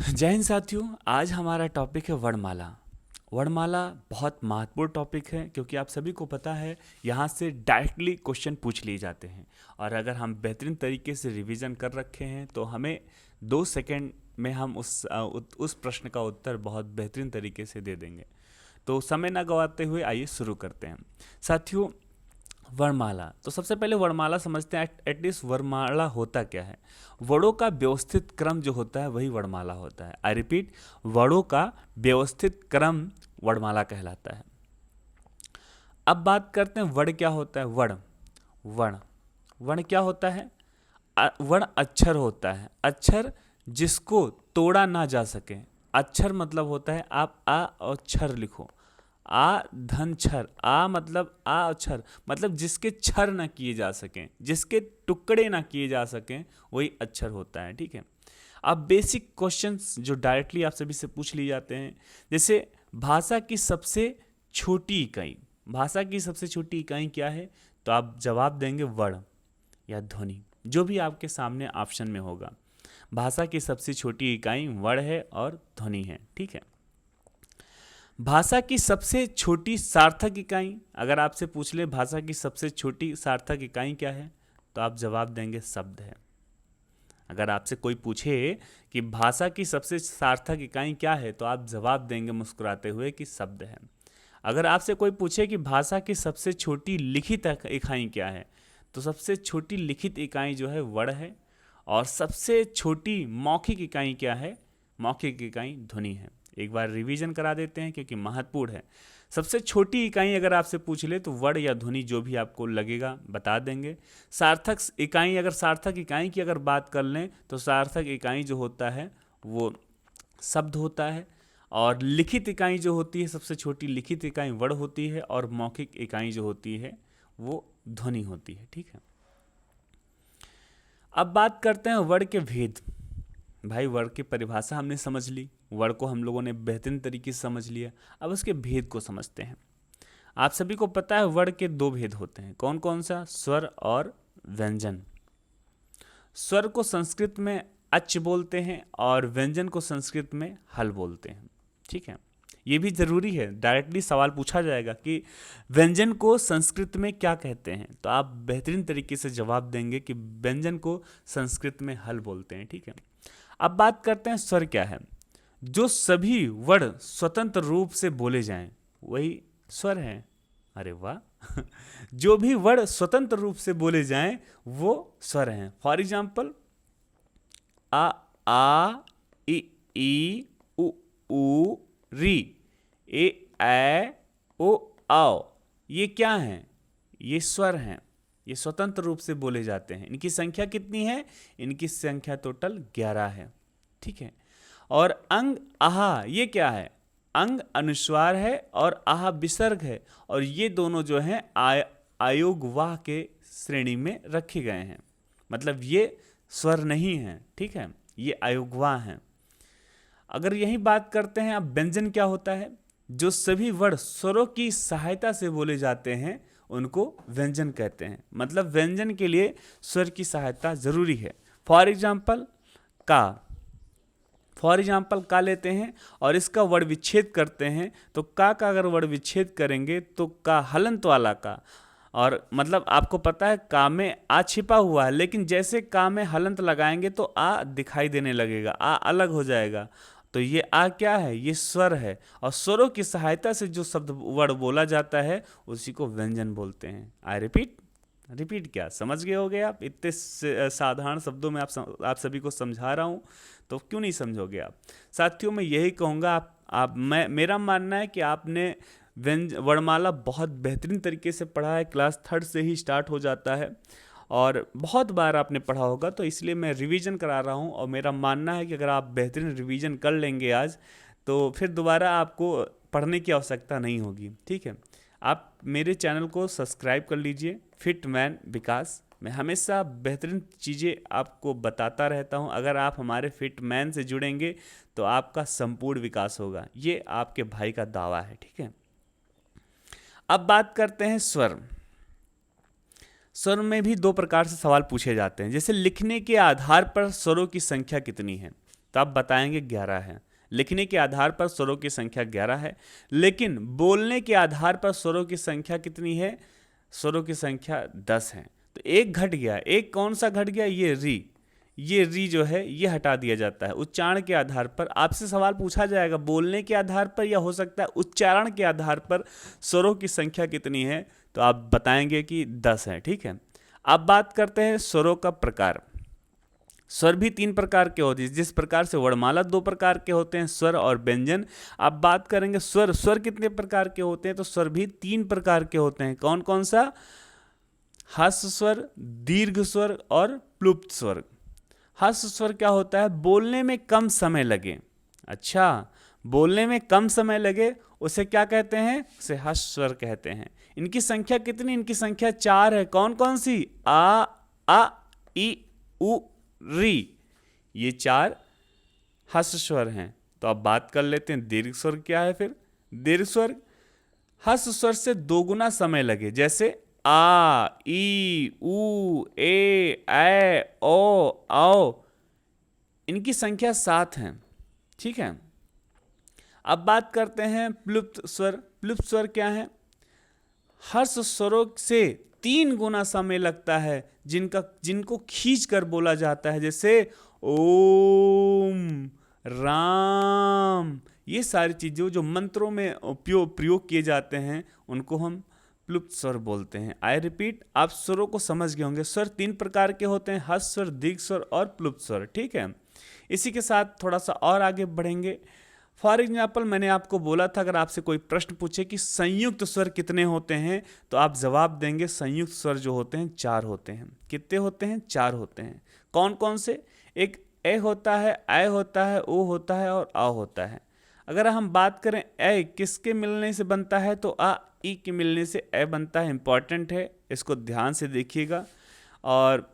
जय हिंद साथियों। आज हमारा टॉपिक है वर्णमाला। वर्णमाला बहुत महत्वपूर्ण टॉपिक है क्योंकि आप सभी को पता है यहाँ से डायरेक्टली क्वेश्चन पूछ लिए जाते हैं और अगर हम बेहतरीन तरीके से रिवीजन कर रखे हैं तो हमें 2 सेकंड में हम उस प्रश्न का उत्तर बहुत बेहतरीन तरीके से दे देंगे। तो समय ना गवाते हुए आइए शुरू करते हैं साथियों। वर्णमाला, तो सबसे पहले वर्णमाला समझते हैं। एटलीस्ट वर्णमाला होता क्या है। वर्णों का व्यवस्थित क्रम जो होता है वही वर्णमाला होता है। आई रिपीट, वर्णों का व्यवस्थित क्रम वर्णमाला कहलाता है। अब बात करते हैं वर्ण क्या होता है। वर्ण वर्ण वर्ण क्या होता है। वर्ण अक्षर होता है, अक्षर जिसको तोड़ा ना जा सके। अक्षर मतलब होता है, आप आ और छर लिखो, आ धन छर, आ मतलब आ अक्षर मतलब जिसके छर ना किए जा सकें, जिसके टुकड़े ना किए जा सकें, वही अक्षर होता है। ठीक है। अब बेसिक क्वेश्चंस जो डायरेक्टली आप सभी से पूछ लिए जाते हैं, जैसे भाषा की सबसे छोटी इकाई, भाषा की सबसे छोटी इकाई क्या है, तो आप जवाब देंगे वर्ण या ध्वनि, जो भी आपके सामने ऑप्शन में होगा। भाषा की सबसे छोटी इकाई वर्ण है और ध्वनि है। ठीक है। भाषा की सबसे छोटी सार्थक इकाई, अगर आपसे पूछ ले भाषा की सबसे छोटी सार्थक इकाई क्या है, तो आप जवाब देंगे शब्द है। अगर आपसे कोई पूछे कि भाषा की सबसे सार्थक इकाई क्या है, तो आप जवाब देंगे मुस्कुराते हुए कि शब्द है। अगर आपसे कोई पूछे कि भाषा की सबसे छोटी लिखित इकाई क्या है, तो सबसे छोटी लिखित इकाई जो है वर्ण है और सबसे छोटी मौखिक इकाई क्या है, मौखिक इकाई ध्वनि है। एक बार रिवीजन करा देते हैं क्योंकि महत्वपूर्ण है। सबसे छोटी इकाई अगर आपसे पूछ ले तो वर्ण या ध्वनि, जो भी आपको लगेगा बता देंगे। सार्थक इकाई, अगर सार्थक इकाई की अगर बात कर लें तो सार्थक इकाई जो होता है वो शब्द होता है और लिखित इकाई जो होती है, सबसे छोटी लिखित इकाई वर्ण होती है और मौखिक इकाई जो होती है वो ध्वनि होती है। ठीक है। अब बात करते हैं वर्ण के भेद। भाई वर्ण की परिभाषा हमने समझ ली, वर्ण को हम लोगों ने बेहतरीन तरीके से समझ लिया। अब उसके भेद को समझते हैं। आप सभी को पता है वर्ण के 2 भेद होते हैं। कौन कौन सा? स्वर और व्यंजन। स्वर को संस्कृत में अच बोलते हैं और व्यंजन को संस्कृत में हल बोलते हैं। ठीक है। ये भी जरूरी है, डायरेक्टली सवाल पूछा जाएगा कि व्यंजन को संस्कृत में क्या कहते हैं, तो आप बेहतरीन तरीके से जवाब देंगे कि व्यंजन को संस्कृत में हल बोलते हैं। ठीक है। अब बात करते हैं स्वर क्या है। जो सभी वर्ण स्वतंत्र रूप से बोले जाएं वही स्वर है। अरे वाह जो भी वर्ण स्वतंत्र रूप से बोले जाएं वो स्वर हैं। फॉर एग्जाम्पल, आ ई उ ऊ री, ए ओ आओ, ये क्या हैं? ये स्वर हैं। ये स्वतंत्र रूप से बोले जाते हैं। इनकी संख्या कितनी है? इनकी संख्या टोटल 11 है। ठीक है। और अंग आहा, ये क्या है? अंग अनुस्वार है और आह विसर्ग है और ये दोनों जो हैं आयोगवाह के श्रेणी में रखे गए हैं। मतलब ये स्वर नहीं है। ठीक है। ये आयोगवाह हैं। अगर यही बात करते हैं अब व्यंजन क्या होता है। जो सभी वर्ण स्वरों की सहायता से बोले जाते हैं उनको व्यंजन कहते हैं। मतलब व्यंजन के लिए स्वर की सहायता जरूरी है। फॉर एग्जाम्पल का लेते हैं और इसका वर्ण विच्छेद करते हैं तो का अगर वर्ण विच्छेद करेंगे तो का हलंत वाला का, और मतलब आपको पता है का में आ छिपा हुआ है, लेकिन जैसे का में हलंत लगाएंगे तो आ दिखाई देने लगेगा, आ अलग हो जाएगा। तो ये आ क्या है? ये स्वर है और स्वरों की सहायता से जो शब्द वर्ण बोला जाता है उसी को व्यंजन बोलते हैं। आई रिपीट क्या समझ गए होगे आप? इतने साधारण शब्दों में आप सभी को समझा रहा हूँ तो क्यों नहीं समझोगे आप? साथियों मैं यही कहूँगा, मेरा मानना है कि आपने वर्णमाला बहुत बेहतरीन तरीके से पढ़ा है। क्लास 3rd से ही स्टार्ट हो जाता है और बहुत बार आपने पढ़ा होगा, तो इसलिए मैं रिवीजन करा रहा हूँ और मेरा मानना है कि अगर आप बेहतरीन रिवीजन कर लेंगे आज तो फिर दोबारा आपको पढ़ने की आवश्यकता नहीं होगी। ठीक है। आप मेरे चैनल को सब्सक्राइब कर लीजिए, फिट मैन विकास। मैं हमेशा बेहतरीन चीज़ें आपको बताता रहता हूं। अगर आप हमारे फिट मैन से जुड़ेंगे तो आपका संपूर्ण विकास होगा, ये आपके भाई का दावा है। ठीक है। अब बात करते हैं स्वर। स्वर में भी 2 प्रकार से सवाल पूछे जाते हैं। जैसे लिखने के आधार पर स्वरों की संख्या कितनी है, तो आप बताएंगे 11 है। लिखने के आधार पर स्वरों की संख्या 11 है, लेकिन बोलने के आधार पर स्वरों की संख्या कितनी है? स्वरों की संख्या 10 है। तो एक घट गया। एक कौन सा घट गया? ये री जो है ये हटा दिया जाता है। उच्चारण के आधार पर आपसे सवाल पूछा जाएगा, बोलने के आधार पर या हो सकता है उच्चारण के आधार पर स्वरों की संख्या कितनी है, तो आप बताएंगे कि 10 है। ठीक है। अब बात करते हैं स्वरों का प्रकार। स्वर भी 3 प्रकार के होते हैं। जिस प्रकार से वर्णमाला 2 प्रकार के होते हैं, स्वर और व्यंजन। अब बात करेंगे स्वर कितने प्रकार के होते हैं, तो स्वर भी 3 प्रकार के होते हैं। कौन कौन सा? ह्रस्व स्वर, दीर्घ स्वर और प्लुप्त स्वर। ह्रस्व स्वर क्या होता है? बोलने में कम समय लगे। अच्छा, बोलने में कम समय लगे, उसे क्या कहते हैं? उसे ह्रस्व स्वर कहते हैं। इनकी संख्या कितनी? इनकी संख्या 4 है। कौन कौन सी? आ ई उ री, ये 4 ह्रस्व स्वर हैं। तो अब बात कर लेते हैं दीर्घ स्वर क्या है। फिर दीर्घ स्वर, ह्रस्व स्वर से 2 गुना समय लगे, जैसे आ ई उ ए ओ औ। इनकी संख्या 7 है। ठीक है। अब बात करते हैं प्लुप्त स्वर। प्लुप्त स्वर क्या है? ह्रस्व स्वरों से 3 गुना समय लगता है, जिनको खींच कर बोला जाता है, जैसे ओम, राम। ये सारी चीज़ें जो मंत्रों में प्रयोग किए जाते हैं, उनको हम प्लुप्त स्वर बोलते हैं। आई रिपीट, आप स्वरों को समझ गए होंगे। स्वर 3 प्रकार के होते हैं, ह्रस्व स्वर, दीर्घ स्वर और प्लुप्त स्वर। ठीक है। इसी के साथ थोड़ा सा और आगे बढ़ेंगे। फॉर एग्जाम्पल, मैंने आपको बोला था अगर आपसे कोई प्रश्न पूछे कि संयुक्त स्वर कितने होते हैं, तो आप जवाब देंगे संयुक्त स्वर जो होते हैं 4 होते हैं। कितने होते हैं? 4 होते हैं। कौन कौन से? एक ए होता है, ऐ होता है, ओ होता है और आ होता है। अगर हम बात करें ए किसके मिलने से बनता है, तो आ ई के मिलने से ए बनता है। इंपॉर्टेंट है, इसको ध्यान से देखिएगा। और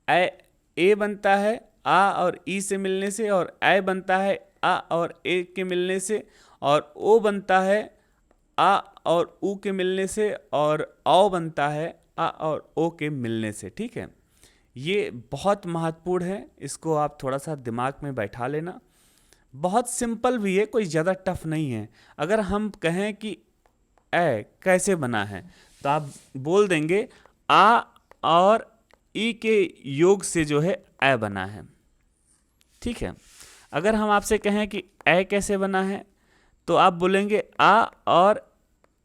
ए बनता है आ और ई से मिलने से, और ए बनता है आ और ए के मिलने से, और ओ बनता है आ और ऊ के मिलने से, और औ बनता है आ और ओ के मिलने से। ठीक है। ये बहुत महत्वपूर्ण है, इसको आप थोड़ा सा दिमाग में बैठा लेना। बहुत सिंपल भी है, कोई ज़्यादा टफ नहीं है। अगर हम कहें कि ए कैसे बना है, तो आप बोल देंगे आ और ई के योग से जो है ए बना है। ठीक है। अगर हम आपसे कहें कि ए कैसे बना है, तो आप बोलेंगे आ और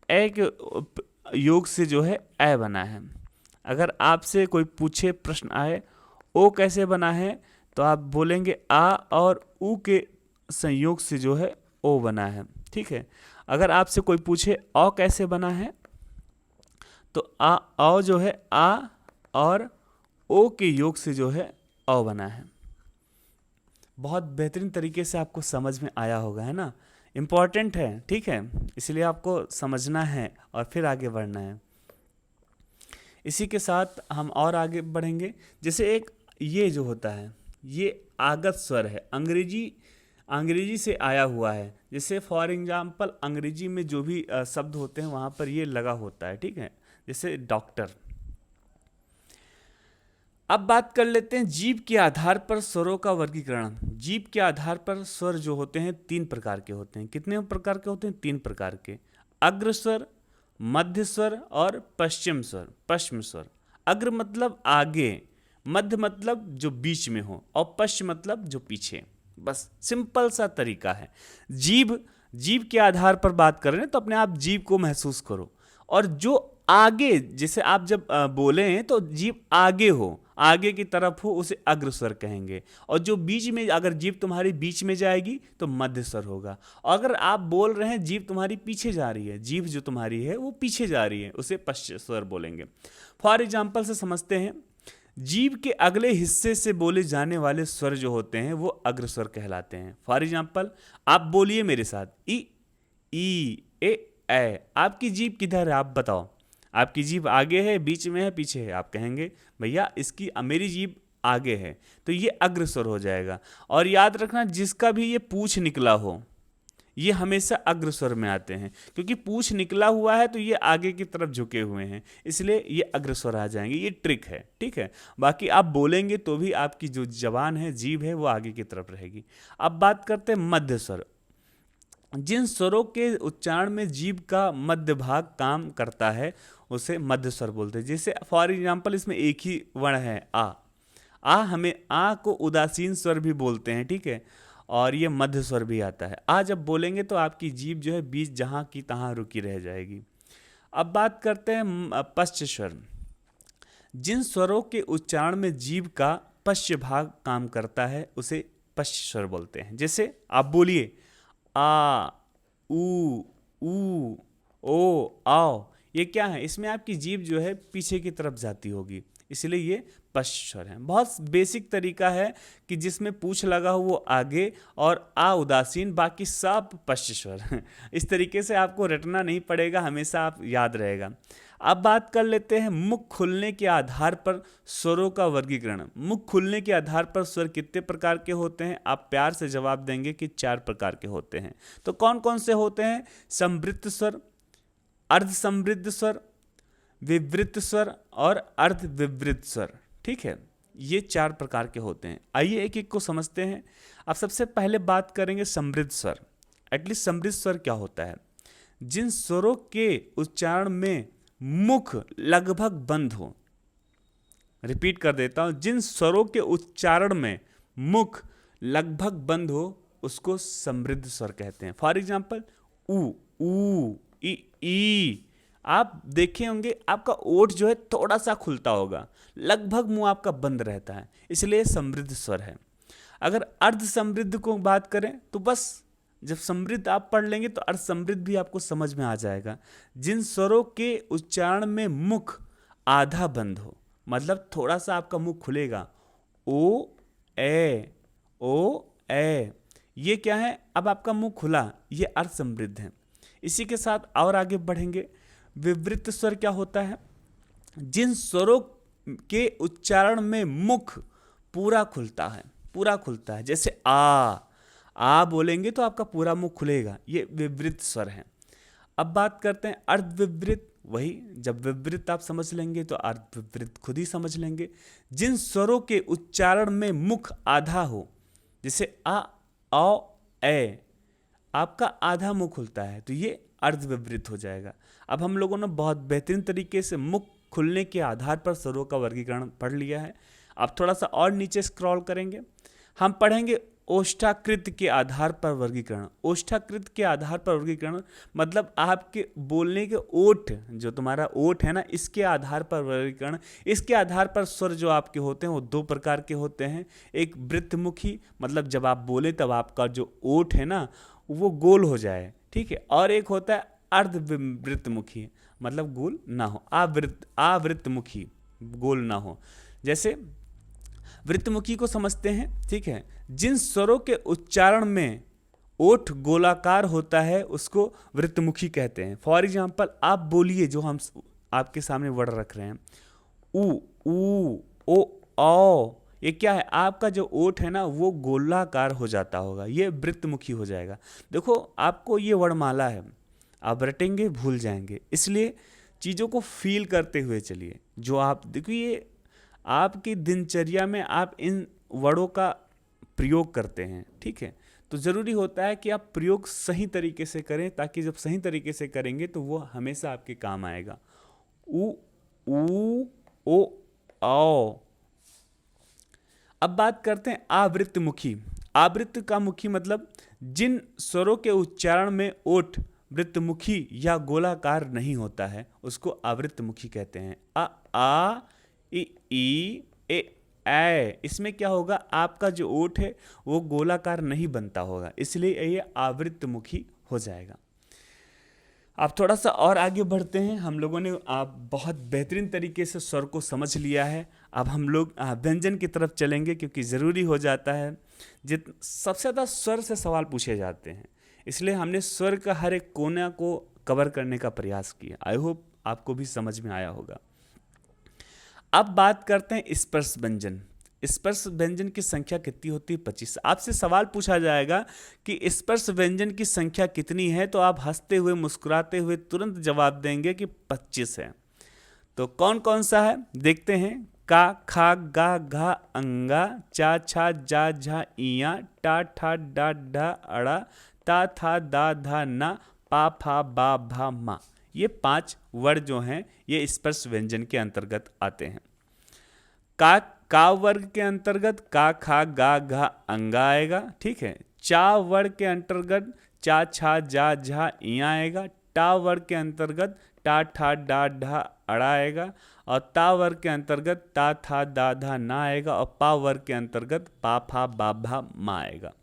ए के योग से जो है ए बना है। अगर आपसे कोई पूछे, प्रश्न आए ओ कैसे बना है, तो आप बोलेंगे आ और ऊ के संयोग से जो है ओ बना है। ठीक है। अगर आपसे कोई पूछे औ कैसे बना है, तो आ औ जो है आ और ओ के योग से जो है औ बना है। बहुत बेहतरीन तरीके से आपको समझ में आया होगा, है ना? इम्पॉर्टेंट है। ठीक है। इसलिए आपको समझना है और फिर आगे बढ़ना है। इसी के साथ हम और आगे बढ़ेंगे। जैसे एक ये जो होता है, ये आगत स्वर है, अंग्रेजी से आया हुआ है। जैसे फॉर एग्जाम्पल, अंग्रेजी में जो भी शब्द होते हैं वहाँ पर ये लगा होता है। ठीक है। जैसे डॉक्टर। अब बात कर लेते हैं जीभ के आधार पर स्वरों का वर्गीकरण। जीभ के आधार पर स्वर जो होते हैं 3 प्रकार के होते हैं। कितने प्रकार के होते हैं? 3 प्रकार के। अग्र स्वर, मध्य स्वर और पश्चिम स्वर। अग्र मतलब आगे, मध्य मतलब जो बीच में हो, और पश्चिम मतलब जो पीछे। बस सिंपल सा तरीका है। जीभ के आधार पर बात कर रहे हैं, तो अपने आप जीभ को महसूस करो। और जो आगे, जैसे आप जब बोले हैं तो जीभ आगे हो, आगे की तरफ हो, उसे अग्र स्वर कहेंगे। और जो बीच में, अगर जीभ तुम्हारी बीच में जाएगी तो मध्य स्वर होगा। और अगर आप बोल रहे हैं जीभ तुम्हारी पीछे जा रही है, जीभ जो तुम्हारी है वो पीछे जा रही है, उसे पश्चिम स्वर बोलेंगे। फॉर एग्जाम्पल से समझते हैं, जीभ के अगले हिस्से से बोले जाने वाले स्वर जो होते हैं वो अग्र स्वर कहलाते हैं। फॉर एग्जाम्पल, आप बोलिए मेरे साथ, ई ए। आपकी जीभ किधर है? आप बताओ। आपकी जीभ आगे है, बीच में है, पीछे है? आप कहेंगे भैया इसकी मेरी जीभ आगे है, तो ये अग्र स्वर हो जाएगा। और याद रखना, जिसका भी ये पूछ निकला हो, ये हमेशा अग्र स्वर में आते हैं, क्योंकि पूछ निकला हुआ है तो ये आगे की तरफ झुके हुए हैं, इसलिए ये अग्र स्वर आ जाएंगे। ये ट्रिक है, ठीक है। बाकी आप बोलेंगे तो भी आपकी जो जबान है, जीभ है, वो आगे की तरफ रहेगी। अब बात करते हैं मध्य स्वर। जिन स्वरों के उच्चारण में जीभ का मध्य भाग काम करता है उसे मध्य स्वर बोलते हैं। जैसे फॉर एग्जाम्पल इसमें एक ही वर्ण है आ हमें आ को उदासीन स्वर भी बोलते हैं, ठीक है, और ये मध्य स्वर भी आता है। आ जब बोलेंगे तो आपकी जीभ जो है बीच जहाँ की तहाँ रुकी रह जाएगी। अब बात करते हैं पश्च स्वर। जिन स्वरों के उच्चारण में जीभ का पश्च भाग काम करता है उसे पश्च स्वर बोलते हैं। जैसे आप बोलिए आ, ऊ, ओ, आओ, ये क्या है, इसमें आपकी जीभ जो है पीछे की तरफ जाती होगी, इसलिए ये पश्च स्वर है। बहुत बेसिक तरीका है कि जिसमें पूछ लगा हो वो आगे और आ उदासीन, बाकी सब पश्च स्वर। इस तरीके से आपको रटना नहीं पड़ेगा, हमेशा आप याद रहेगा। अब बात कर लेते हैं मुख खुलने के आधार पर स्वरों का वर्गीकरण। मुख खुलने के आधार पर स्वर कितने प्रकार के होते हैं? आप प्यार से जवाब देंगे कि 4 प्रकार के होते हैं। तो कौन कौन से होते हैं? समृद्ध स्वर, अर्ध समृद्ध स्वर, विवृत स्वर और अर्ध विवृत स्वर, ठीक है। ये 4 प्रकार के होते हैं। आइए एक एक को समझते हैं। अब सबसे पहले बात करेंगे समृद्ध स्वर। एटलीस्ट समृद्ध स्वर क्या होता है? जिन स्वरों के उच्चारण में मुख लगभग बंद हो। रिपीट कर देता हूं, जिन स्वरों के उच्चारण में मुख लगभग बंद हो उसको समृद्ध स्वर कहते हैं। फॉर एग्जाम्पल ऊ, ई। आप देखे होंगे आपका ओठ जो है थोड़ा सा खुलता होगा, लगभग मुंह आपका बंद रहता है, इसलिए समृद्ध स्वर है। अगर अर्ध समृद्ध को बात करें तो बस जब समृद्ध आप पढ़ लेंगे तो अर्ध समृद्ध भी आपको समझ में आ जाएगा। जिन स्वरों के उच्चारण में मुख आधा बंद हो, मतलब थोड़ा सा आपका मुख खुलेगा, ओ ए, ये क्या है? अब आपका मुंह खुला, ये अर्ध समृद्ध है। इसी के साथ और आगे बढ़ेंगे। विवृत स्वर क्या होता है? जिन स्वरों के उच्चारण में मुख पूरा खुलता है, जैसे आ बोलेंगे तो आपका पूरा मुंह खुलेगा, ये विवृत स्वर है। अब बात करते हैं अर्ध विवृत। वही, जब विवृत आप समझ लेंगे तो अर्ध विवृत खुद ही समझ लेंगे। जिन स्वरों के उच्चारण में मुख आधा हो, जैसे आ, औ, ए, आपका आधा मुंह खुलता है तो ये अर्ध विवृत हो जाएगा। अब हम लोगों ने बहुत बेहतरीन तरीके से मुख खुलने के आधार पर स्वरों का वर्गीकरण पढ़ लिया है। अब थोड़ा सा और नीचे स्क्रॉल करेंगे, हम पढ़ेंगे ओष्ठाकृत के आधार पर वर्गीकरण। ओष्ठाकृत के आधार पर वर्गीकरण मतलब आपके बोलने के ओठ, जो तुम्हारा ओठ है ना, इसके आधार पर वर्गीकरण। इसके आधार पर स्वर जो आपके होते हैं वो 2 प्रकार के होते हैं। एक वृत्तमुखी, मतलब जब आप बोले तब आपका जो ओठ है ना वो गोल हो जाए, ठीक है, और एक होता है अर्धवृत्तमुखी, मतलब गोल ना हो। आवृत्तमुखी, गोल ना हो। जैसे वृत्तमुखी को समझते हैं, ठीक है। जिन स्वरों के उच्चारण में ओठ गोलाकार होता है उसको वृत्तमुखी कहते हैं। फॉर एग्जाम्पल आप बोलिए, जो हम आपके सामने वर्ड रख रहे हैं, ऊ, ओ, औ, ये क्या है? आपका जो ओठ है ना वो गोलाकार हो जाता होगा, ये वृत्तमुखी हो जाएगा। देखो आपको ये वर्णमाला है, आप रटेंगे भूल जाएंगे, इसलिए चीज़ों को फील करते हुए चलिए। जो आप देखिए आपकी दिनचर्या में आप इन वर्डों का प्रयोग करते हैं, ठीक है, तो ज़रूरी होता है कि आप प्रयोग सही तरीके से करें, ताकि जब सही तरीके से करेंगे तो वो हमेशा आपके काम आएगा। ऊ, ओ, आओ। अब बात करते हैं आवृत्तमुखी। आवृत्त का मुखी मतलब जिन स्वरों के उच्चारण में ओठ वृत्तमुखी या गोलाकार नहीं होता है उसको आवृत्तमुखी कहते हैं। आ, ई, ए, इसमें क्या होगा? आपका जो ओठ है वो गोलाकार नहीं बनता होगा, इसलिए ये आवृत्तमुखी हो जाएगा। आप थोड़ा सा और आगे बढ़ते हैं। हम लोगों ने आप बहुत बेहतरीन तरीके से स्वर को समझ लिया है। अब हम लोग व्यंजन की तरफ चलेंगे, क्योंकि ज़रूरी हो जाता है। सबसे ज़्यादा स्वर से सवाल पूछे जाते हैं, इसलिए हमने स्वर का हर एक कोना को कवर करने का प्रयास किया। आई होप आपको भी समझ में आया होगा। अब बात करते हैं स्पर्श व्यंजन। स्पर्श व्यंजन की संख्या कितनी होती है? 25। आपसे सवाल पूछा जाएगा कि स्पर्श व्यंजन की संख्या कितनी है, तो आप हंसते हुए मुस्कुराते हुए तुरंत जवाब देंगे कि 25 है। तो कौन कौन सा है देखते हैं। का, खा, गा, घा, अंगा, चा, छा, जा, झा, इया, टा, ठा, डा, ढा, अड़ा, ता, था, दा, धा, ना, पा, फा, बा, भा, मा। ये 5 वर्ड जो हैं ये स्पर्श व्यंजन के अंतर्गत आते हैं। का वर्ग के अंतर्गत का, खा, गा, घा, अंगा आएगा, ठीक है। चा वर्ग के अंतर्गत चा, छा, जा, झा, इया आएगा। टा वर्ग के अंतर्गत टा, ठा, डा, ढा, अड़ा आएगा। और ता वर्ग के अंतर्गत ता, था, दा, धा, ना आएगा। और पा वर्ग के अंतर्गत पा, फा, बा, भा, मा आएगा।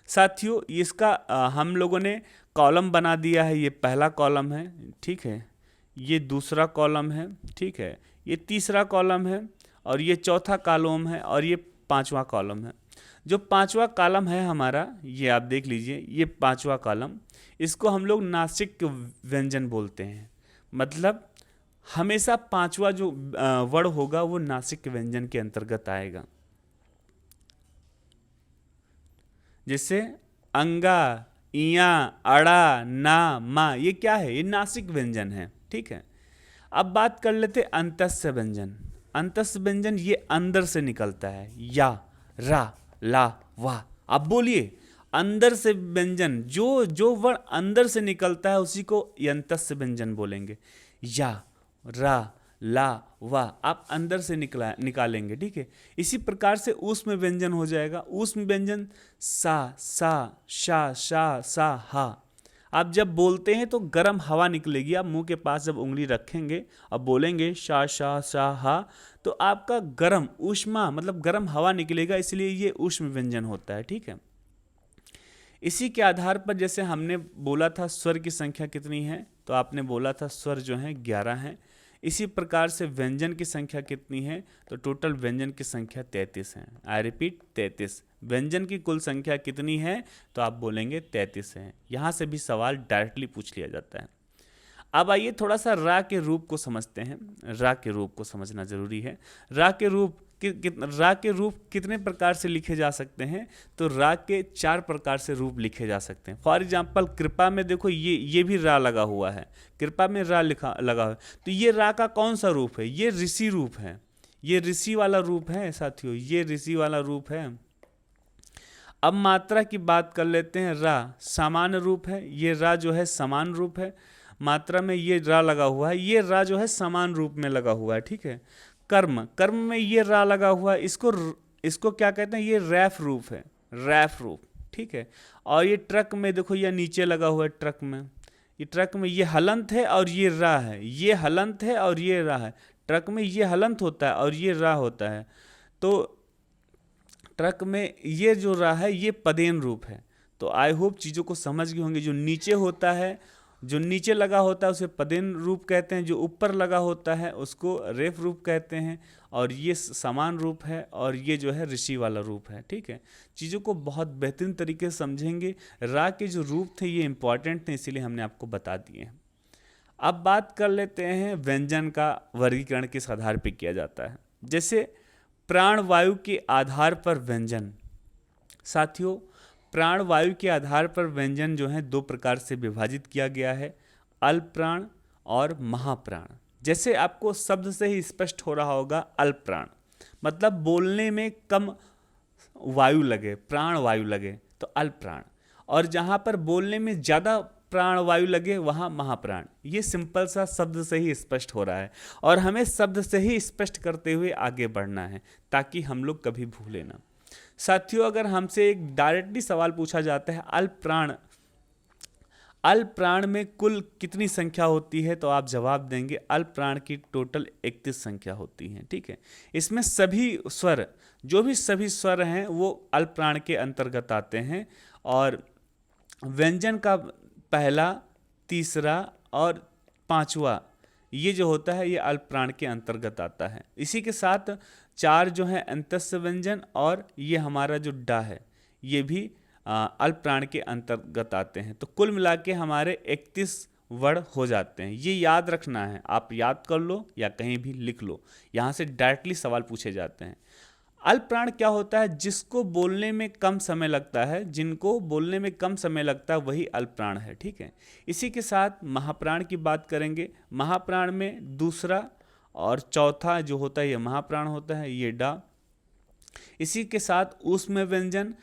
साथियों इसका हम लोगों ने कॉलम बना दिया है। ये पहला कॉलम है, ठीक है। ये दूसरा कॉलम है, ठीक है। ये तीसरा कॉलम है और ये चौथा कॉलम है और ये 5वां कॉलम है। जो 5वां कॉलम है हमारा, ये आप देख लीजिए, ये 5वां कॉलम, इसको हम लोग नासिक व्यंजन बोलते हैं। मतलब हमेशा 5वां जो वर्ड होगा वो नासिक व्यंजन के अंतर्गत आएगा। जैसे अंगा, इया, अड़ा, ना, मा, ये क्या है? ये नासिक व्यंजन है, ठीक है। अब बात कर लेते अंतस्य व्यंजन। अंतस्य व्यंजन ये अंदर से निकलता है। या, रा, ला, वाह। आप बोलिए अंदर से व्यंजन, जो वर्ड अंदर से निकलता है उसी को अंतस्य व्यंजन बोलेंगे। या, रा, ला, वाह आप अंदर से निकालेंगे, ठीक है। इसी प्रकार से ऊष्म व्यंजन हो जाएगा। ऊष्म व्यंजन सा, सा, शा, शा, सा, हा। आप जब बोलते हैं तो गर्म हवा निकलेगी। आप मुंह के पास जब उंगली रखेंगे और बोलेंगे शा, शा, सा, हा, तो आपका गर्म ऊष्मा मतलब गर्म हवा निकलेगा, इसलिए ये ऊष्म व्यंजन होता है, ठीक है। इसी के आधार पर जैसे हमने बोला था स्वर की संख्या कितनी है, तो आपने बोला था स्वर जो है 11 हैं। इसी प्रकार से व्यंजन की संख्या कितनी है, तो टोटल व्यंजन की संख्या 33 है। I repeat 33। व्यंजन की कुल संख्या कितनी है, तो आप बोलेंगे 33 है। यहाँ से भी सवाल डायरेक्टली पूछ लिया जाता है। अब आइए थोड़ा सा रा के रूप को समझते हैं। रा के रूप को समझना जरूरी है। रा के रूप रा के रूप कितने प्रकार से लिखे जा सकते हैं, तो रा के 4 प्रकार से रूप लिखे जा सकते हैं। फॉर एग्जाम्पल कृपा में देखो ये भी रा लगा हुआ है, कृपा में रा लगा हुआ है, तो ये रा का कौन सा रूप है? ये ऋषि रूप है, ये ऋषि वाला रूप है साथियों, ये ऋषि वाला रूप है। अब मात्रा की बात कर लेते हैं। रा सामान्य रूप है, ये रा जो है समान रूप है। मात्रा में ये रा लगा हुआ है, ये रा जो है समान रूप में लगा हुआ है, ठीक है। कर्म में ये रा लगा हुआ है, इसको क्या कहते हैं? ये रैफ रूप है, रैफ रूप, ठीक है। और ये ट्रक में देखो ये नीचे लगा हुआ है, ट्रक में, ये ट्रक में ये हलंत है और ये रा है, ये हलंत है और ये रा है। ट्रक में ये हलंत होता है और ये रा होता है, तो ट्रक में ये जो रा है ये पदेन रूप है। तो आई होप चीज़ों को समझ गए होंगे। जो नीचे होता है, जो नीचे लगा होता है उसे पदेन रूप कहते हैं, जो ऊपर लगा होता है उसको रेफ रूप कहते हैं, और ये समान रूप है, और ये जो है ऋषि वाला रूप है, ठीक है। चीज़ों को बहुत बेहतरीन तरीके से समझेंगे। रा के जो रूप थे ये इंपॉर्टेंट थे, इसीलिए हमने आपको बता दिए हैं। अब बात कर लेते हैं व्यंजन का वर्गीकरण किस आधार पर किया जाता है। जैसे प्राणवायु के आधार पर व्यंजन। साथियों प्राणवायु के आधार पर व्यंजन जो है 2 प्रकार से विभाजित किया गया है, अल्प प्राण और महाप्राण। जैसे आपको शब्द से ही स्पष्ट हो रहा होगा, अल्प प्राण मतलब बोलने में कम वायु लगे, प्राण वायु लगे, तो अल्प प्राण। और जहाँ पर बोलने में ज़्यादा प्राण वायु लगे वहाँ महाप्राण। ये सिंपल सा शब्द से ही स्पष्ट हो रहा है, और हमें शब्द से ही स्पष्ट करते हुए आगे बढ़ना है ताकि हम लोग कभी भूले ना। साथियों अगर हमसे एक डायरेक्टली सवाल पूछा जाता है अल्प प्राण में कुल कितनी संख्या होती है, तो आप जवाब देंगे अल्प प्राण की टोटल 31 संख्या होती है, ठीक है। इसमें सभी स्वर, जो भी सभी स्वर हैं वो अल्प प्राण के अंतर्गत आते हैं, और व्यंजन का पहला, तीसरा और 5वां ये जो होता है ये अल्प प्राण के अंतर्गत आता है। इसी के साथ 4 जो है अंतस्य व्यंजन, और ये हमारा जो डा है ये भी अल्प प्राण के अंतर्गत आते हैं। तो कुल मिला के हमारे 31 वर्ड हो जाते हैं। ये याद रखना है, आप याद कर लो या कहीं भी लिख लो, यहाँ से डायरेक्टली सवाल पूछे जाते हैं। अल्प प्राण क्या होता है? जिसको बोलने में कम समय लगता है, जिनको बोलने में कम समय लगता है वही अल्प प्राण है, ठीक है। इसी के साथ महाप्राण की बात करेंगे। महाप्राण में दूसरा और चौथा जो होता है ये महाप्राण होता है, ये डा। इसी के साथ ऊष्म व्यंजन,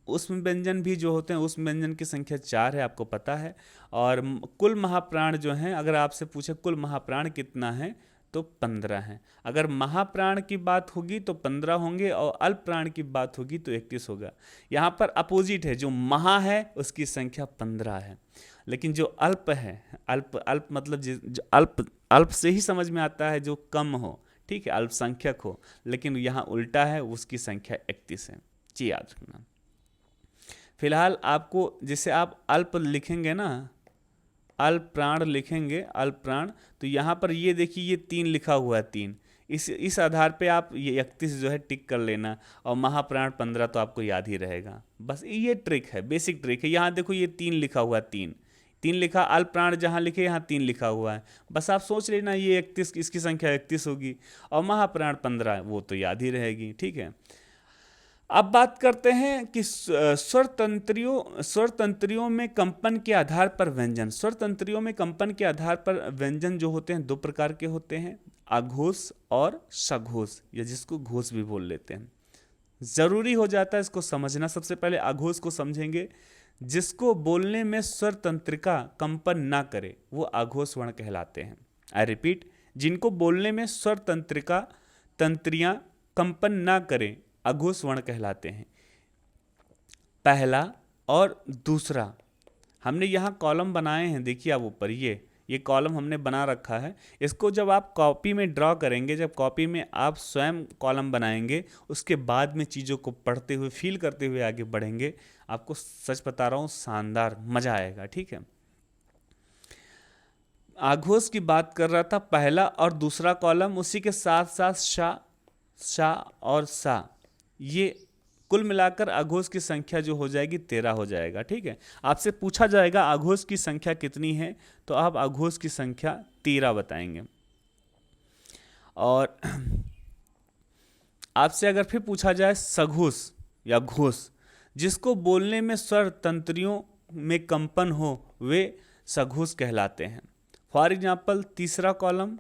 ऊष्म व्यंजन भी जो होते हैं, ऊष्म व्यंजन की संख्या 4 है, आपको पता है। और कुल महाप्राण जो हैं, अगर आपसे पूछे कुल महाप्राण कितना है तो 15 हैं। अगर महाप्राण की बात होगी तो 15 होंगे और अल्प प्राण की बात होगी तो 31 होगा। यहाँ पर अपोजिट है, जो महा है उसकी संख्या 15 है, लेकिन जो अल्प है, अल्प अल्प मतलब जो अल्प, अल्प से ही समझ में आता है जो कम हो, ठीक है, अल्पसंख्यक हो, लेकिन यहाँ उल्टा है, उसकी संख्या 31 है। जी याद रखना। फिलहाल आपको जैसे आप अल्प लिखेंगे ना, अल्प प्राण लिखेंगे, अल्प प्राण, तो यहाँ पर ये देखिए ये 3 लिखा हुआ है, 3, इस आधार पे आप ये 31 जो है टिक कर लेना, और महाप्राण 15 तो आपको याद ही रहेगा। बस ये ट्रिक है, बेसिक ट्रिक है। यहाँ देखो ये 3 लिखा हुआ है, 3 लिखा, अल्प प्राण जहाँ लिखे यहाँ 3 लिखा हुआ है, बस आप सोच लेना ये 31, इसकी संख्या 31 होगी, और महाप्राण 15 वो तो याद ही रहेगी, ठीक है। अब बात करते हैं कि स्वर तंत्रियों में कंपन के आधार पर व्यंजन। स्वर तंत्रियों में कंपन के आधार पर व्यंजन जो होते हैं 2 प्रकार के होते हैं, आघोष और सघोष, या जिसको घोष भी बोल लेते हैं। जरूरी हो जाता है इसको समझना। सबसे पहले आघोष को समझेंगे। जिसको बोलने में स्वर तंत्रिका कंपन ना करे वो आघोष वर्ण कहलाते हैं। आई रिपीट, जिनको बोलने में स्वर तंत्रियां कंपन ना करें अघोष वर्ण कहलाते हैं। पहला और दूसरा हमने यहाँ कॉलम बनाए हैं, देखिए आप ऊपर ये कॉलम हमने बना रखा है। इसको जब आप कॉपी में ड्रॉ करेंगे, जब कॉपी में आप स्वयं कॉलम बनाएंगे, उसके बाद में चीज़ों को पढ़ते हुए फील करते हुए आगे बढ़ेंगे, आपको सच बता रहा हूँ शानदार मज़ा आएगा, ठीक है। आघोष की बात कर रहा था, पहला और दूसरा कॉलम, उसी के साथ साथ शा और सा, ये कुल मिलाकर आघोष की संख्या जो हो जाएगी 13 हो जाएगा, ठीक है। आपसे पूछा जाएगा आघोष की संख्या कितनी है, तो आप आघोष की संख्या 13 बताएंगे। और आपसे अगर फिर पूछा जाए सघोष या घोष, जिसको बोलने में स्वर तंत्रियों में कंपन हो वे सघोष कहलाते हैं। फॉर एग्जाम्पल, तीसरा कॉलम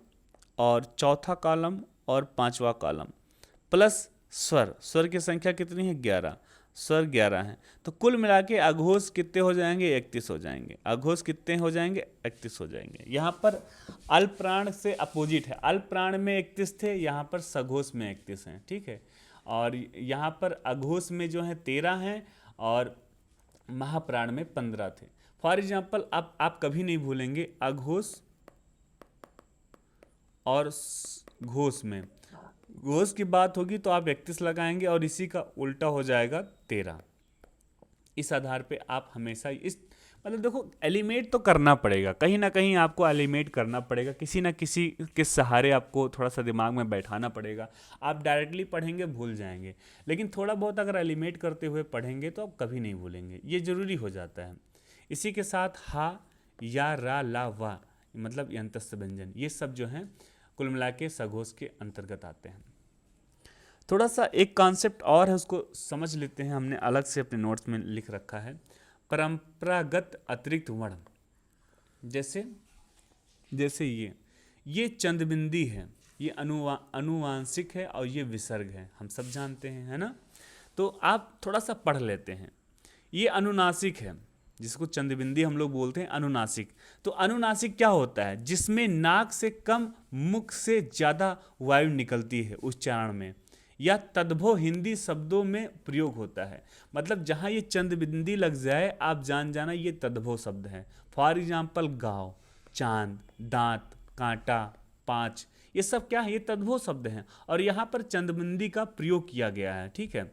और चौथा कॉलम और 5वां कॉलम प्लस स्वर की संख्या कितनी है? 11, स्वर 11 हैं, तो कुल मिला के अघोष कितने हो जाएंगे? 31 हो जाएंगे। अघोष कितने हो जाएंगे? 31 हो जाएंगे। यहाँ पर अल्प प्राण से अपोजिट है, अल्प प्राण में 31 थे, यहाँ पर सघोष में 31 हैं, ठीक है। और यहाँ पर अघोष में जो है 13 हैं और महाप्राण में 15 थे। फॉर एग्जाम्पल, आप कभी नहीं भूलेंगे अघोष और घोष में, घोष की बात होगी तो आप 31 लगाएंगे और इसी का उल्टा हो जाएगा 13। इस आधार पे आप हमेशा इस मतलब देखो, एलिमेट तो करना पड़ेगा, कहीं ना कहीं आपको एलिमेट करना पड़ेगा, किसी ना किसी के सहारे आपको थोड़ा सा दिमाग में बैठाना पड़ेगा। आप डायरेक्टली पढ़ेंगे भूल जाएंगे, लेकिन थोड़ा बहुत अगर एलिमेट करते हुए पढ़ेंगे तो आप कभी नहीं भूलेंगे, ये जरूरी हो जाता है। इसी के साथ हा, या, रा, ला, वा, मतलब यंतस्थ व्यंजन, ये सब जो हैं कुल मिला के सघोष के अंतर्गत आते हैं। थोड़ा सा एक कॉन्सेप्ट और है, उसको समझ लेते हैं, हमने अलग से अपने नोट्स में लिख रखा है। परंपरागत अतिरिक्त वर्ण, जैसे ये चंदबिंदी है, ये अनुवांशिक है और ये विसर्ग है, हम सब जानते हैं, है ना। तो आप थोड़ा सा पढ़ लेते हैं। ये अनुनासिक है, जिसको चंदबिंदी हम लोग बोलते हैं, अनुनासिक। तो अनुनासिक क्या होता है? जिसमें नाक से कम, मुख से ज़्यादा वायु निकलती है उच्चारण में, या तद्भव हिंदी शब्दों में प्रयोग होता है। मतलब जहाँ ये चंदबिंदी लग जाए आप जान जाना ये तद्भव शब्द है। फॉर एग्जाम्पल, गाँव, चांद, दांत, कांटा, पाँच, ये सब क्या है? ये तद्भव शब्द हैं और यहाँ पर चंदबिंदी का प्रयोग किया गया है, ठीक है।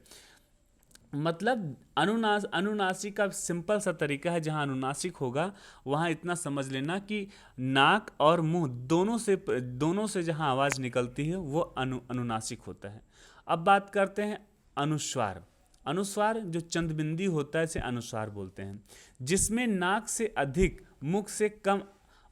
मतलब अनुनासिक का सिंपल सा तरीका है, जहाँ अनुनासिक होगा वहाँ इतना समझ लेना कि नाक और मुंह दोनों से जहाँ आवाज़ निकलती है वो अनुनासिक होता है। अब बात करते हैं अनुस्वार। अनुस्वार जो चंदबिंदी होता है इसे अनुस्वार बोलते हैं। जिसमें नाक से अधिक, मुख से कम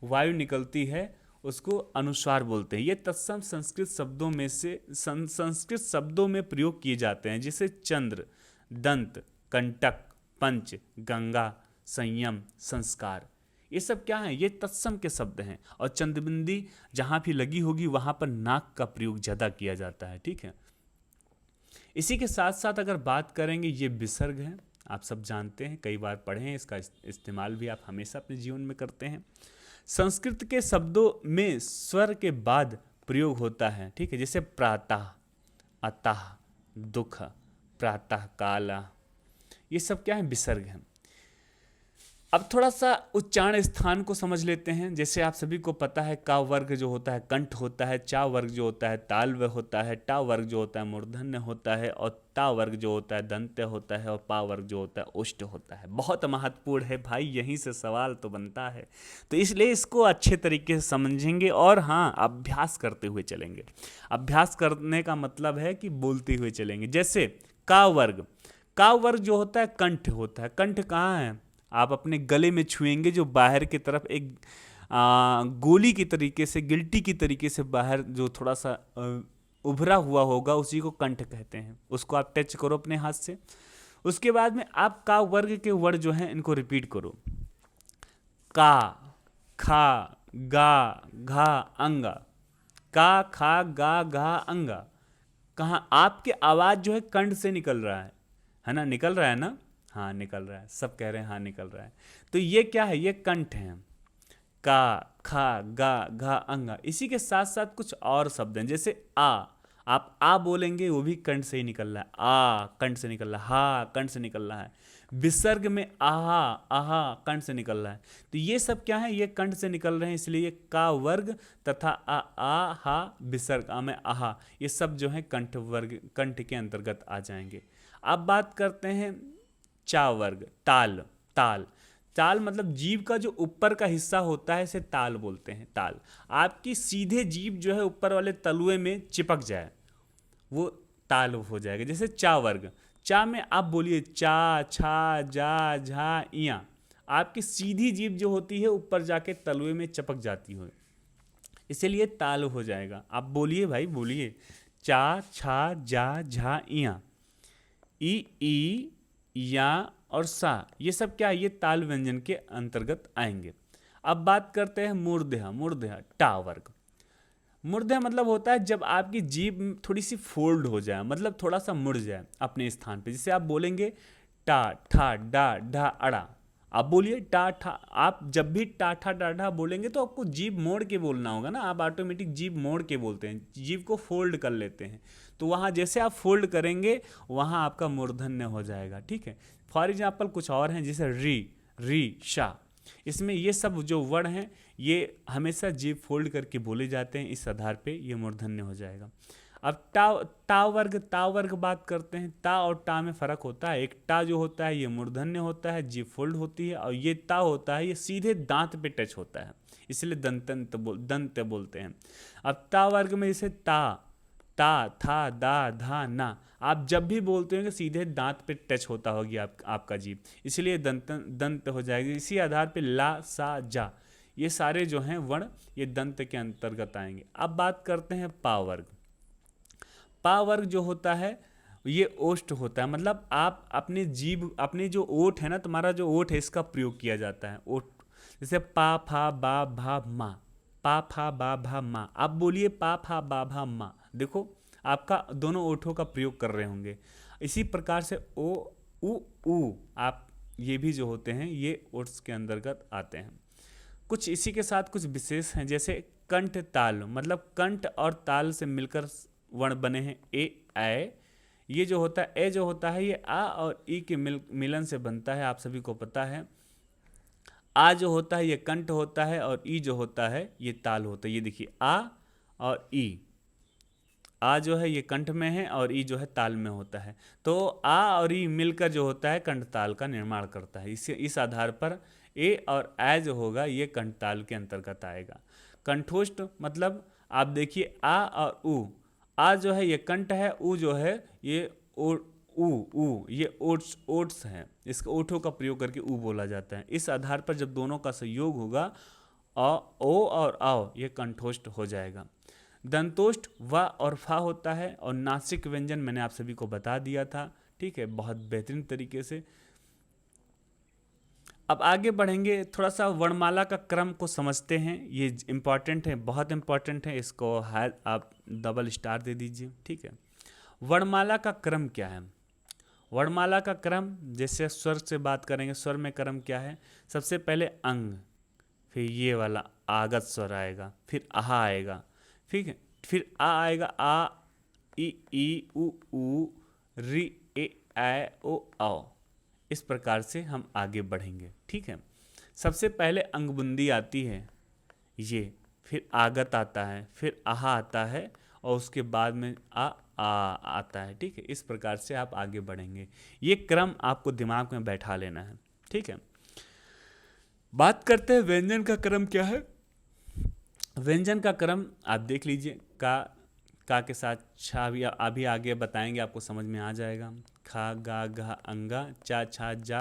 वायु निकलती है उसको अनुस्वार बोलते हैं। ये तत्सम संस्कृत शब्दों में से संस्कृत शब्दों में प्रयोग किए जाते हैं, जैसे चंद्र, दंत, कंटक, पंच, गंगा, संयम, संस्कार। ये सब क्या है, ये तत्सम के शब्द हैं। और चंद्रबिंदी जहाँ भी लगी होगी वहाँ पर नाक का प्रयोग ज़्यादा किया जाता है, ठीक है। इसी के साथ साथ अगर बात करेंगे, ये विसर्ग है, आप सब जानते हैं, कई बार पढ़े हैं, इसका इस्तेमाल भी आप हमेशा अपने जीवन में करते हैं। संस्कृत के शब्दों में स्वर के बाद प्रयोग होता है, ठीक है, जैसे प्रातः, अतः, दुख, प्रातः काल, ये सब क्या है, विसर्ग है। अब थोड़ा सा उच्चारण स्थान को समझ लेते हैं। जैसे आप सभी को पता है, का वर्ग जो होता है कंठ होता है, चा वर्ग जो होता है तालव्य होता है, टा वर्ग जो होता है मूर्धन्य होता है, और ता वर्ग जो होता है दंत्य होता है, और पा वर्ग जो होता है ओष्ठ होता है। बहुत महत्वपूर्ण है भाई, यहीं से सवाल तो बनता है, तो इसलिए इसको अच्छे तरीके से समझेंगे और हाँ, अभ्यास करते हुए चलेंगे। अभ्यास करने का मतलब है कि बोलते हुए चलेंगे। जैसे का वर्ग जो होता है कंठ होता है। कंठ कहाँ है, आप अपने गले में छुएंगे, जो बाहर की तरफ एक गोली की तरीके से, गिल्टी की तरीके से बाहर जो थोड़ा सा उभरा हुआ होगा, उसी को कंठ कहते हैं। उसको आप टच करो अपने हाथ से। उसके बाद में आप का वर्ग के वर्ड जो हैं इनको रिपीट करो। का, खा, गा, घा, अंगा। का, खा, गा, घा, अंगा। कहाँ आपके आवाज जो है कंठ से निकल रहा है ना, निकल रहा है ना, हाँ निकल रहा है, सब कह रहे हैं हाँ निकल रहा है। तो ये क्या है, ये कंठ है। का, खा, गा, घा, अंगा। इसी के साथ साथ कुछ और शब्द हैं, जैसे आ, आप आ बोलेंगे वो भी कंठ से ही निकल रहा है, आ कंठ से निकल रहा है, हा कंठ से निकल रहा है। विसर्ग में आहा, आहा कंठ से निकल रहा है। तो ये सब क्या है, ये कंठ से निकल रहे हैं, इसलिए ये का वर्ग तथा आ हा विसर्ग आ में आहा, ये सब जो है कंठ वर्ग, कंठ के अंतर्गत आ जाएंगे। अब बात करते हैं चा वर्ग, ताल। ताल मतलब जीभ का जो ऊपर का हिस्सा होता है, इसे ताल बोलते हैं। ताल आपकी सीधे जीभ जो है ऊपर वाले तलुए में चिपक जाए, वो ताल हो जाएगा। जैसे चा वर्ग, चा में आप बोलिए चा, छा, जा, झा, इया। आपकी सीधी जीभ जो होती है ऊपर जाके तलुए में चिपक जाती हो, इसीलिए ताल हो जाएगा। आप बोलिए भाई, बोलिए चा, छा, जा, झा, इया। ई, या और सा, ये सब क्या है, ये ताल व्यंजन के अंतर्गत आएंगे। अब बात करते हैं मूर्धन्य, टा वर्ग। मूर्धन्य मतलब होता है जब आपकी जीभ थोड़ी सी फोल्ड हो जाए, मतलब थोड़ा सा मुड़ जाए अपने स्थान पे। जैसे आप बोलेंगे टा, ठा, डा, ढा, अड़ा। आप बोलिए टा, ठा। आप जब भी टा, ठा, डा, ढा बोलेंगे तो आपको जीभ मोड़ के बोलना होगा ना, आप ऑटोमेटिक जीभ मोड़ के बोलते हैं, जीभ को फोल्ड कर लेते हैं। तो वहाँ जैसे आप फोल्ड करेंगे वहाँ आपका मूर्धन्य हो जाएगा, ठीक है। फॉर एग्जाम्पल कुछ और हैं, जैसे री, शा। इसमें ये सब जो वर्ड हैं ये हमेशा जीभ फोल्ड करके बोले जाते हैं, इस आधार पे ये मूर्धन्य हो जाएगा। अब ता वर्ग बात करते हैं। ता और टा में फ़र्क होता है। एक टा जो होता है ये मूर्धन्य होता है, जीभ फोल्ड होती है, और ये ता होता है ये सीधे दांत पे टच होता है, इसलिए दंत बोलते हैं। अब ता वर्ग में जैसे ता, था, दा, धा, ना, आप जब भी बोलते हो कि सीधे दांत पे टच होता होगी आपका जीभ, इसलिए दंत हो जाएगी। इसी आधार पे ला, सा, जा, ये सारे जो हैं वर्ण ये दंत के अंतर्गत आएंगे। अब बात करते हैं पा वर्ग। पा वर्ग जो होता है ये ओष्ठ होता है, मतलब आप अपने जीभ, अपने जो ओठ है ना, तुम्हारा जो ओठ है इसका प्रयोग किया जाता है। ओठ, जैसे पा, फा, बा, भा, मा। पा, फा, बा, भा, मा। आप बोलिए पा, फा, बा, भा, मा। देखो आपका दोनों ओठों का प्रयोग कर रहे होंगे। इसी प्रकार से ओ, उ, आप ये भी जो होते हैं ये ओट्स के अंतर्गत आते हैं। कुछ इसी के साथ कुछ विशेष हैं, जैसे कंठ ताल, मतलब कंठ और ताल से मिलकर वर्ण बने हैं ए। ये जो होता है ए जो होता है ये आ और ई के मिलन से बनता है, आप सभी को पता है। आ जो होता है ये कंठ होता है, और ई जो होता है ये ताल होता है। ये देखिए आ और ई, आ जो है ये कंठ में है और ई जो है ताल में होता है। तो आ और ई मिलकर जो होता है कंठ ताल का निर्माण करता है। इस आधार पर ए और ए जो होगा ये कंठ ताल के अंतर्गत आएगा। कंठोष्ठ मतलब आप देखिए आ और उ, आ जो है ये कंठ है, उ जो है ये ये ओट्स हैं, इसके ओठों का प्रयोग करके उ बोला जाता है। इस आधार पर जब दोनों का संयोग होगा ओ और आओ ये कंठोष्ठ हो जाएगा। दंतोष्ठ व और फा होता है, और नासिक व्यंजन मैंने आप सभी को बता दिया था, ठीक है, बहुत बेहतरीन तरीके से। अब आगे बढ़ेंगे, थोड़ा सा वर्णमाला का क्रम को समझते हैं, ये इम्पॉर्टेंट है, बहुत इम्पॉर्टेंट है, इसको है आप डबल स्टार दे दीजिए, ठीक है। वर्णमाला का क्रम क्या है? वर्णमाला का क्रम, जैसे स्वर से बात करेंगे, स्वर में क्रम क्या है? सबसे पहले अंग, फिर ये वाला आगत स्वर आएगा, फिर आहा आएगा, ठीक है, फिर आ आएगा, आ ई उ री ए ऐ ओ आओ। इस प्रकार से हम आगे बढ़ेंगे, ठीक है। सबसे पहले अंगबुंदी आती है ये, फिर आगत आता है, फिर आहा आता है, और उसके बाद में आ आता है, ठीक है। इस प्रकार से आप आगे बढ़ेंगे, ये क्रम आपको दिमाग में बैठा लेना है, ठीक है। बात करते हैं व्यंजन का क्रम क्या है। व्यंजन का क्रम आप देख लीजिए, का के साथ छा भी अभी आगे बताएंगे, आपको समझ में आ जाएगा। खा गा घा अंगा, चा छा जा,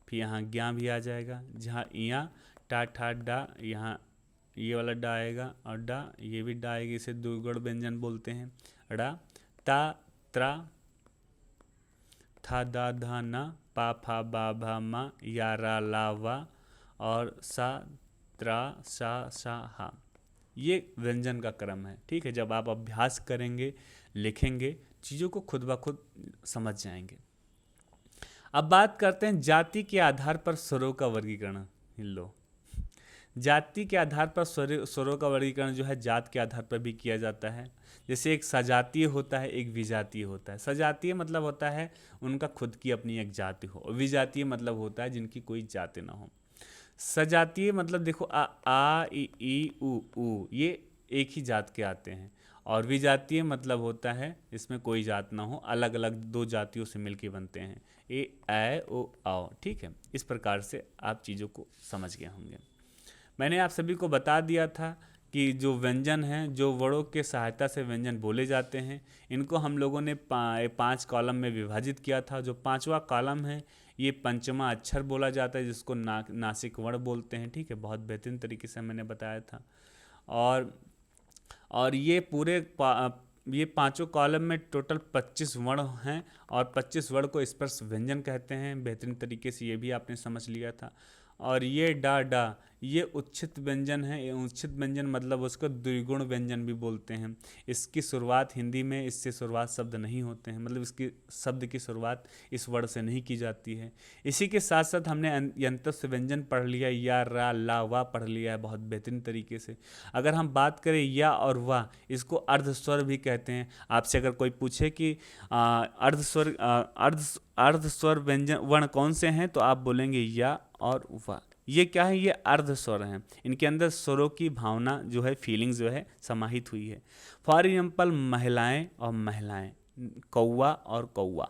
फिर यहाँ ज्ञा भी आ जाएगा, जहाँ इया टा ठा डा, यहाँ ये वाला डा आएगा, और डा ये भी डा आएगी, इसे द्विगुण व्यंजन बोलते हैं। डा ता त्रा, था दा धा ना, पा फा बा भा मा, या रा ला वा, और सा त्रा सा हा। ये व्यंजन का क्रम है, ठीक है। जब आप अभ्यास करेंगे, लिखेंगे, चीज़ों को खुद ब खुद समझ जाएंगे। अब बात करते हैं जाति के आधार पर स्वरों का वर्गीकरण। लो, जाति के आधार पर स्वरों का वर्गीकरण जो है जात के आधार पर भी किया जाता है। जैसे एक सजातीय होता है, एक विजातीय होता है। सजातीय मतलब होता है उनका खुद की अपनी एक जाति हो, और विजातीय मतलब होता है जिनकी कोई जाति ना हो। सजातीय मतलब देखो आ ई उ ये एक ही जात के आते हैं, और विजातीय मतलब होता है इसमें कोई जात ना हो, अलग अलग दो जातियों से मिलके बनते हैं, ए ऐ ओ आओ, ठीक है। इस प्रकार से आप चीज़ों को समझ गए होंगे। मैंने आप सभी को बता दिया था कि जो व्यंजन हैं, जो वर्णों के सहायता से व्यंजन बोले जाते हैं, इनको हम लोगों ने 5 कॉलम में विभाजित किया था। जो 5वां कॉलम है, ये पंचमा अक्षर बोला जाता है, जिसको नासिक वर्ण बोलते हैं, ठीक है। बहुत बेहतरीन तरीके से मैंने बताया था। और ये पूरे ये 5 कॉलम में टोटल 25 वर्ण हैं, और 25 वर्ण को स्पर्श व्यंजन कहते हैं। बेहतरीन तरीके से ये भी आपने समझ लिया था। और ये डा ये उच्छित व्यंजन है। ये उच्छित व्यंजन मतलब उसको द्विगुण व्यंजन भी बोलते हैं। इसकी शुरुआत हिंदी में इससे शुरुआत शब्द नहीं होते हैं, मतलब इसकी शब्द की शुरुआत इस वर्ण से नहीं की जाती है। इसी के साथ साथ हमने यंत्रस्थ व्यंजन पढ़ लिया, या रा ला वा पढ़ लिया है बहुत बेहतरीन तरीके से। अगर हम बात करें या और वा, इसको अर्धस्वर भी कहते हैं। आपसे अगर कोई पूछे कि अर्धस्वर व्यंजन वर्ण कौन से हैं, तो आप बोलेंगे या और वा। ये क्या है? ये अर्ध स्वर हैं। इनके अंदर स्वरों की भावना जो है, फीलिंग्स जो है, समाहित हुई है। फॉर एग्जाम्पल महिलाएं और महिलाएं, कौवा और कौवा।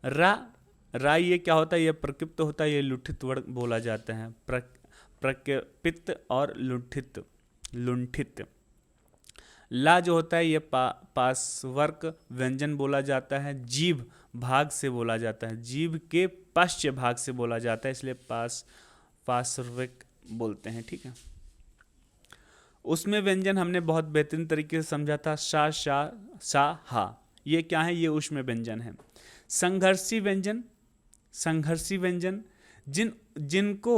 रा ये क्या होता है? ये प्रकृप्त होता है, ये लुठित वर्ण बोला जाता है। प्रकृपित और लुंठित। ला जो होता है, ये पार्श्वर्क व्यंजन बोला जाता है। जीभ भाग से बोला जाता है, जीभ के पश्च भाग से बोला जाता है, इसलिए पार्श्विक बोलते हैं, ठीक है। उसमें व्यंजन हमने बहुत बेहतरीन तरीके से समझा था। शा शा सा हा, ये क्या है? ये ऊष्म व्यंजन है। संघर्षी व्यंजन जिनको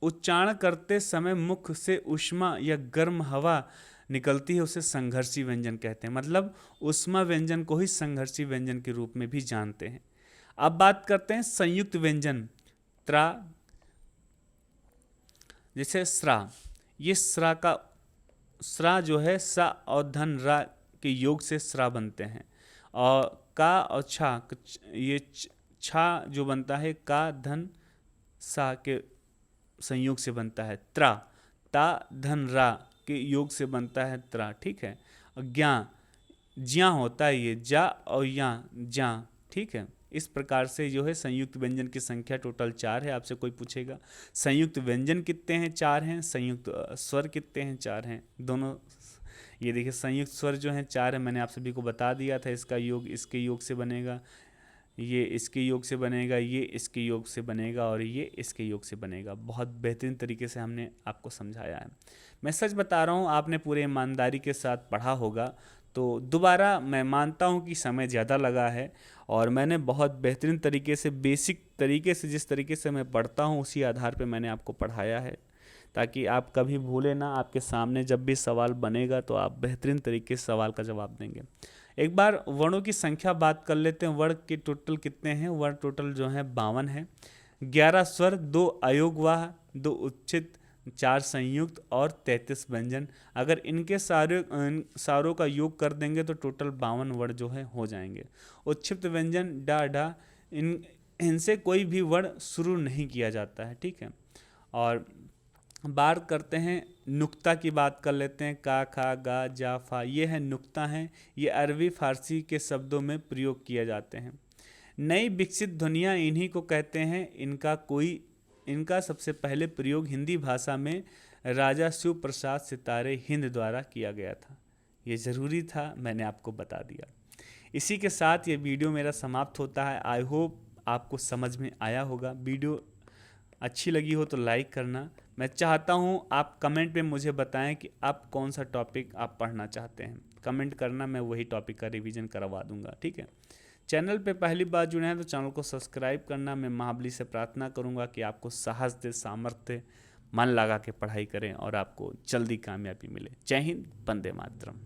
उच्चारण करते समय मुख से ऊष्मा या गर्म हवा निकलती है, उसे संघर्षी व्यंजन कहते हैं। मतलब ऊष्मा व्यंजन को ही संघर्षी व्यंजन के रूप में भी जानते हैं। अब बात करते हैं संयुक्त व्यंजन। त्रा, जैसे स्रा, ये स्रा जो है, सा और धन रा के योग से स्रा बनते हैं। और का और छा, ये छा जो बनता है, का धन सा के संयोग से बनता है। त्रा, ता धन रा के योग से बनता है त्रा, ठीक है। और ज्या होता है, ये जा और जा, ठीक है। इस प्रकार से जो है संयुक्त व्यंजन की संख्या टोटल 4 है। आपसे कोई पूछेगा संयुक्त व्यंजन कितने हैं? 4 हैं। संयुक्त स्वर कितने हैं? 4 हैं। दोनों ये देखिए, संयुक्त स्वर जो हैं 4 है, मैंने आप सभी को बता दिया था। इसका योग इसके योग से बनेगा, ये इसके योग से बनेगा, ये इसके योग से बनेगा और ये इसके योग से बनेगा। बहुत बेहतरीन तरीके से हमने आपको समझाया है। मैं सच बता रहा हूँ, आपने पूरे ईमानदारी के साथ पढ़ा होगा। तो दोबारा मैं मानता हूँ कि समय ज़्यादा लगा है और मैंने बहुत बेहतरीन तरीके से, बेसिक तरीके से, जिस तरीके से मैं पढ़ता हूँ उसी आधार पे मैंने आपको पढ़ाया है, ताकि आप कभी भूले ना। आपके सामने जब भी सवाल बनेगा तो आप बेहतरीन तरीके से सवाल का जवाब देंगे। एक बार वर्णों की संख्या बात कर लेते हैं। वर्ण के टोटल कितने हैं? वर्ण टोटल जो है 52 है। 11 स्वर, 2 अयोगवाह, 2 उच्चित, 4 संयुक्त और 33 व्यंजन। अगर इनके सारों का योग कर देंगे तो टोटल 52 वर्ण जो है हो जाएंगे। उच्छिप्त व्यंजन डा डा, इनसे कोई भी वर्ण शुरू नहीं किया जाता है, ठीक है। और बात करते हैं नुक्ता की, बात कर लेते हैं। का, खा, गा, जा, फा, ये है नुक्ता हैं। ये अरबी फारसी के शब्दों में प्रयोग किए जाते हैं। नई विकसित ध्वनियाँ इन्हीं को कहते हैं। इनका सबसे पहले प्रयोग हिंदी भाषा में राजा शिव प्रसाद सितारे हिंद द्वारा किया गया था। ये ज़रूरी था, मैंने आपको बता दिया। इसी के साथ ये वीडियो मेरा समाप्त होता है। आई होप आपको समझ में आया होगा। वीडियो अच्छी लगी हो तो लाइक करना। मैं चाहता हूँ आप कमेंट में मुझे बताएं कि आप कौन सा टॉपिक आप पढ़ना चाहते हैं। कमेंट करना, मैं वही टॉपिक का रिवीजन करवा दूंगा, ठीक है। चैनल पे पहली बार जुड़े हैं तो चैनल को सब्सक्राइब करना। मैं महाबली से प्रार्थना करूंगा कि आपको साहस दे, सामर्थ्य, मन लगा के पढ़ाई करें और आपको जल्दी कामयाबी मिले। जय हिंद, वंदे मातरम।